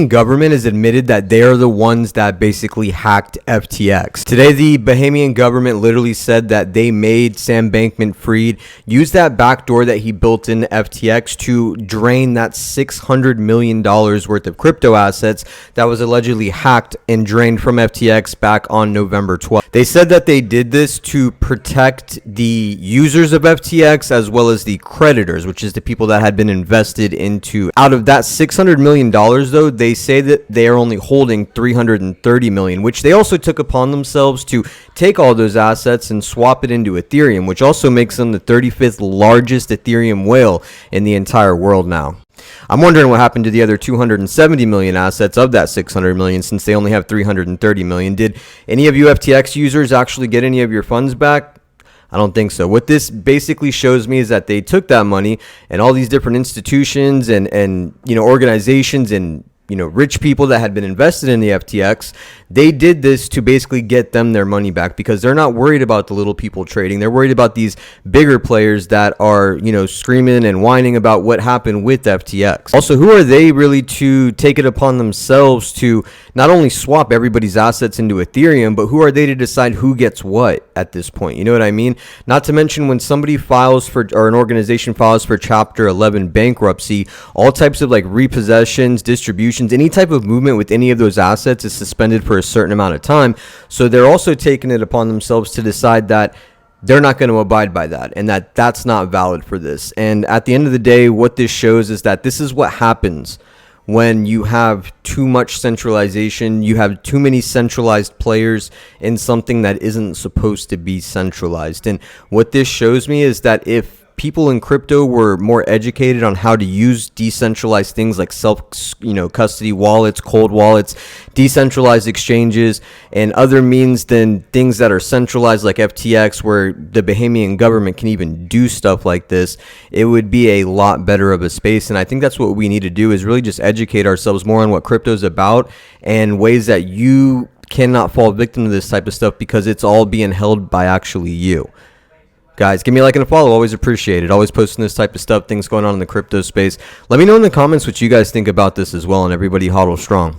Government has admitted that they are the ones that basically hacked FTX. Today, the Bahamian government literally said that they made Sam Bankman-Fried use that backdoor that he built into FTX to drain that $600 million worth of crypto assets that was allegedly hacked and drained from FTX back on November 12th. They said that they did this to protect the users of FTX as well as the creditors, which is the people that had been invested into. Out of that $600 million, though, they say that they are only holding $330 million, which they also took upon themselves to take all those assets and swap it into Ethereum, which also makes them the 35th largest Ethereum whale in the entire world now. I'm wondering what happened to the other 270 million assets of that 600 million, since they only have 330 million. Did any of you FTX users actually get any of your funds back? I don't think so. What this basically shows me is that they took that money and all these different institutions and organizations and rich people that had been invested in the FTX, they did this to basically get them their money back, because they're not worried about the little people trading. They're worried about these bigger players that are, screaming and whining about what happened with FTX. Also, who are they really to take it upon themselves to not only swap everybody's assets into Ethereum, but who are they to decide who gets what at this point? You know what I mean? Not to mention, when somebody files for, or an organization files for Chapter 11 bankruptcy, all types of repossessions, distributions, any type of movement with any of those assets is suspended for a certain amount of time. So they're also taking it upon themselves to decide that they're not going to abide by that, and that that's not valid for this. And at the end of the day, what this shows is that this is what happens when you have too much centralization. You have too many centralized players in something that isn't supposed to be centralized. And what this shows me is that if people in crypto were more educated on how to use decentralized things like custody wallets, cold wallets, decentralized exchanges, and other means than things that are centralized like FTX, where the Bahamian government can even do stuff like this, it would be a lot better of a space. And I think that's what we need to do, is really just educate ourselves more on what crypto is about and ways that you cannot fall victim to this type of stuff, because it's all being held by actually you. Guys, give me a like and a follow. Always appreciate it. Always posting this type of stuff, things going on in the crypto space. Let me know in the comments what you guys think about this as well, and everybody hodl strong.